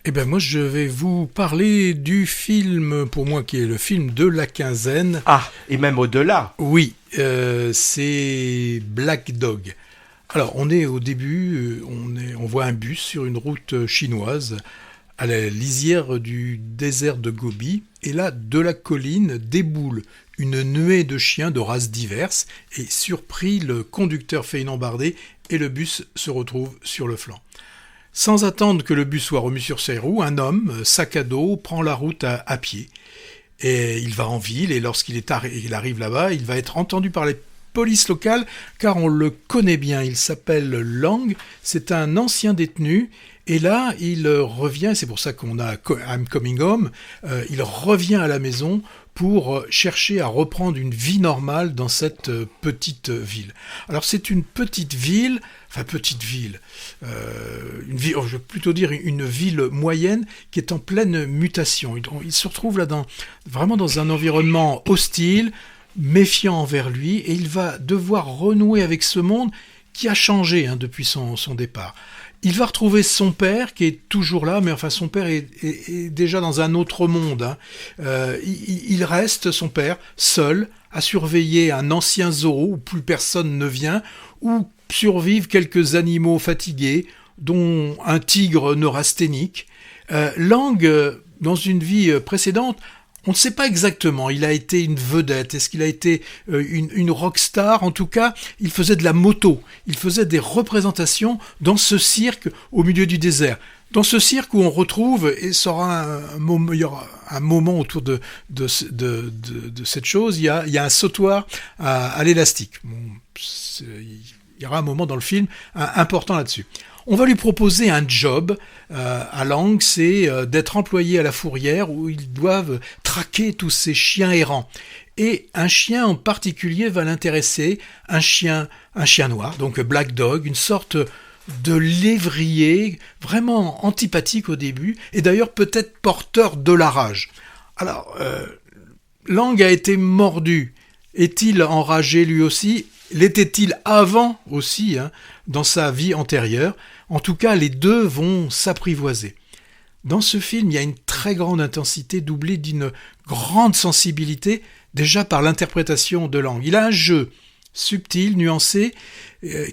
Eh bien, moi, je vais vous parler du film, pour moi, qui est le film de la quinzaine. Ah, et même au-delà. Oui, c'est Black Dog. Alors, on est au début, on voit un bus sur une route chinoise à la lisière du désert de Gobi. Et là, de la colline déboule une nuée de chiens de races diverses. Et surpris, le conducteur fait une embardée et le bus se retrouve sur le flanc. Sans attendre que le bus soit remis sur ses roues, un homme, sac à dos, prend la route à pied. Et il va en ville, et lorsqu'il il arrive là-bas, il va être entendu par les polices locales, car on le connaît bien. Il s'appelle Lang, c'est un ancien détenu, et là, il revient, c'est pour ça qu'on a I'm Coming Home, il revient à la maison pour chercher à reprendre une vie normale dans cette petite ville. Alors c'est une petite ville, une ville, je vais plutôt dire une ville moyenne qui est en pleine mutation. Il se retrouve là vraiment dans un environnement hostile, méfiant envers lui, et il va devoir renouer avec ce monde qui a changé depuis son départ. Il va retrouver son père qui est toujours là, mais enfin son père est déjà dans un autre monde. Il reste, son père, seul, à surveiller un ancien zoo où plus personne ne vient, où survivent quelques animaux fatigués, dont un tigre neurasthénique. Lang, dans une vie précédente, on ne sait pas exactement, il a été une vedette, est-ce qu'il a été une rockstar? En tout cas, il faisait de la moto, il faisait des représentations dans ce cirque au milieu du désert. Dans ce cirque où on retrouve, et ça aura il y aura un moment autour de cette chose, il y a un sautoir à l'élastique. Bon, il y aura un moment dans le film important là-dessus. On va lui proposer un job à Lang, c'est d'être employé à la fourrière où ils doivent traquer tous ces chiens errants. Et un chien en particulier va l'intéresser, un chien noir, donc Black Dog, une sorte de lévrier, vraiment antipathique au début, et d'ailleurs peut-être porteur de la rage. Alors, Lang a été mordu. Est-il enragé lui aussi? L'était-il avant aussi, dans sa vie antérieure? En tout cas, les deux vont s'apprivoiser. Dans ce film, il y a une très grande intensité doublée d'une grande sensibilité, déjà par l'interprétation de Lang. Il a un jeu subtil, nuancé,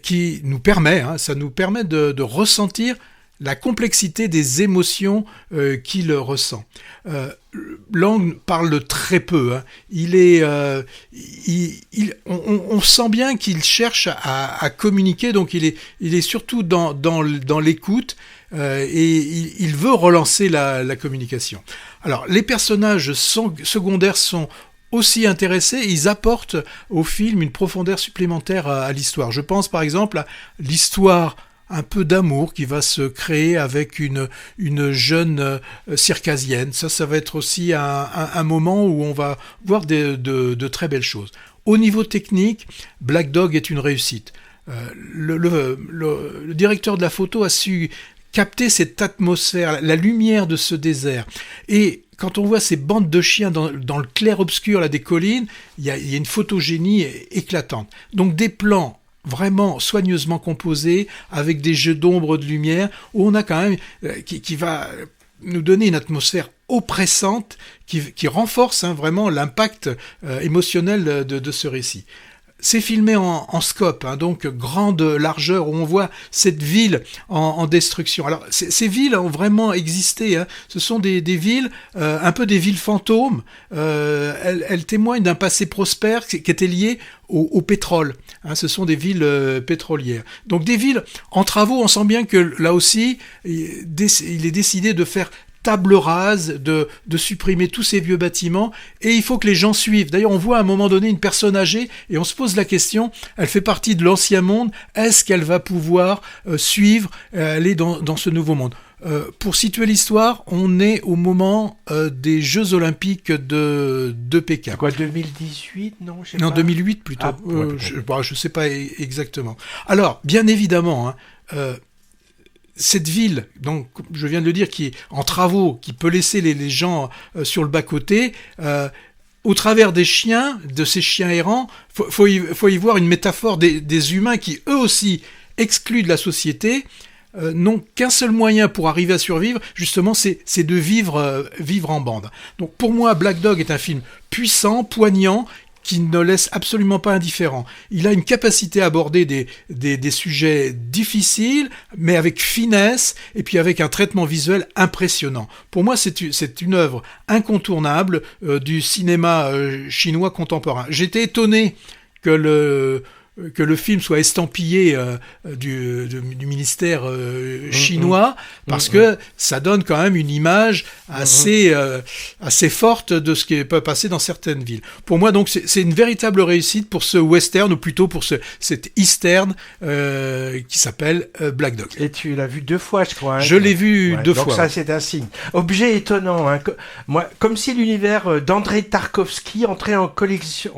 qui nous permet, ça nous permet de ressentir la complexité des émotions qu'il ressent. Lang parle très peu. On sent bien qu'il cherche à communiquer, donc il est surtout dans l'écoute et il veut relancer la communication. Alors, les personnages secondaires sont aussi intéressés, ils apportent au film une profondeur supplémentaire à l'histoire. Je pense par exemple à l'histoire un peu d'amour qui va se créer avec une jeune circassienne. Ça va être aussi un moment où on va voir de très belles choses. Au niveau technique, Black Dog est une réussite. Le directeur de la photo a su capter cette atmosphère, la lumière de ce désert. Et quand on voit ces bandes de chiens dans le clair-obscur là, des collines, il y a une photogénie éclatante. Donc des plans vraiment soigneusement composés, avec des jeux d'ombre, de lumière, où on a quand même, qui va nous donner une atmosphère oppressante, qui renforce vraiment l'impact émotionnel de ce récit. C'est filmé en scope, donc grande largeur, où on voit cette ville en destruction. Alors, ces villes ont vraiment existé. Ce sont des villes, un peu des villes fantômes. Elles témoignent d'un passé prospère qui était lié au pétrole. Ce sont des villes pétrolières. Donc des villes en travaux, on sent bien que là aussi, il est décidé de faire table rase, de supprimer tous ces vieux bâtiments, et il faut que les gens suivent. D'ailleurs, on voit à un moment donné une personne âgée, et on se pose la question, elle fait partie de l'ancien monde, est-ce qu'elle va pouvoir suivre, aller dans ce nouveau monde? Pour situer l'histoire, on est au moment des Jeux Olympiques de Pékin. C'est quoi, 2018? Non, je sais pas. 2008 plutôt. Je sais pas exactement. Alors, bien évidemment, cette ville, donc je viens de le dire, qui est en travaux, qui peut laisser les gens sur le bas-côté, au travers des chiens, de ces chiens errants, faut y voir une métaphore des humains qui eux aussi excluent de la société, n'ont qu'un seul moyen pour arriver à survivre, justement, c'est de vivre en bande. Donc pour moi, Black Dog est un film puissant, poignant, qui ne laisse absolument pas indifférent. Il a une capacité à aborder des sujets difficiles, mais avec finesse, et puis avec un traitement visuel impressionnant. Pour moi, c'est une œuvre incontournable du cinéma chinois contemporain. J'étais étonné que le film soit estampillé du ministère chinois, parce que ça donne quand même une image assez forte de ce qui peut passer dans certaines villes. Pour moi, donc, c'est une véritable réussite pour ce western, ou plutôt pour cet eastern qui s'appelle Black Dog. Et tu l'as vu 2 fois, je crois. Hein, je l'ai vu 2 fois. Donc ça, c'est un signe. Objet étonnant. Hein, moi, comme si l'univers d'Andrei Tarkovsky entrait en collision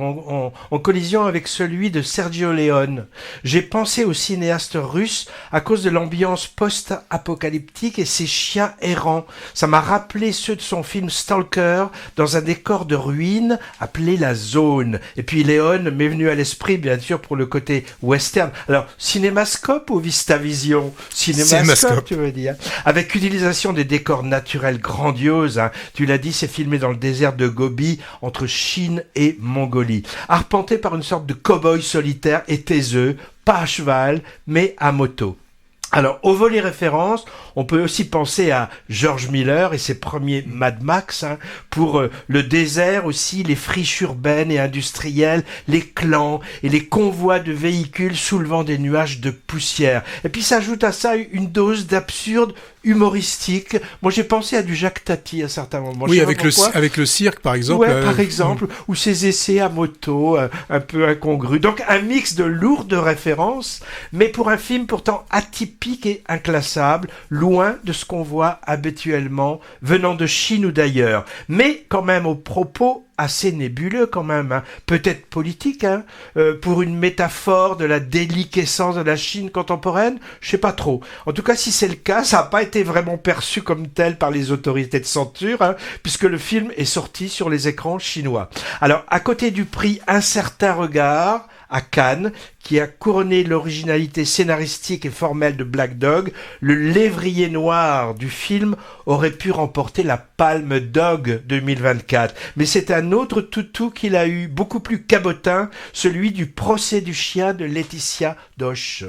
avec celui de Sergio Leone. J'ai pensé au cinéaste russe à cause de l'ambiance post-apocalyptique et ses chiens errants. Ça m'a rappelé ceux de son film Stalker dans un décor de ruines appelé La Zone. Et puis Leone m'est venu à l'esprit, bien sûr, pour le côté western. Alors, cinémascope ou Vistavision ? Cinémascope, tu veux dire. Avec utilisation des décors naturels grandioses. Hein. Tu l'as dit, c'est filmé dans le désert de Gobi, entre Chine et Mongolie. Arpenté par une sorte de cow-boy solitaire et taiseux, pas à cheval, mais à moto. Alors, au volet référence, on peut aussi penser à George Miller et ses premiers Mad Max, hein, pour le désert aussi, les friches urbaines et industrielles, les clans et les convois de véhicules soulevant des nuages de poussière. Et puis s'ajoute à ça une dose d'absurde humoristique. Moi, j'ai pensé à du Jacques Tati à certains moments. Oui, avec le cirque, par exemple. Ouais, par exemple, ou ses essais à moto, un peu incongrus. Donc, un mix de lourdes références, mais pour un film pourtant atypique et inclassable, loin de ce qu'on voit habituellement venant de Chine ou d'ailleurs. Mais quand même aux propos assez nébuleux quand même, hein. Peut-être politique, hein, pour une métaphore de la déliquescence de la Chine contemporaine, je sais pas trop. En tout cas, si c'est le cas, ça n'a pas été vraiment perçu comme tel par les autorités de censure, hein, puisque le film est sorti sur les écrans chinois. Alors, à côté du prix Un certain regard, à Cannes, qui a couronné l'originalité scénaristique et formelle de Black Dog, le lévrier noir du film aurait pu remporter la Palme Dog 2024. Mais c'est un autre toutou qu'il a eu, beaucoup plus cabotin, celui du procès du chien de Laetitia Doche.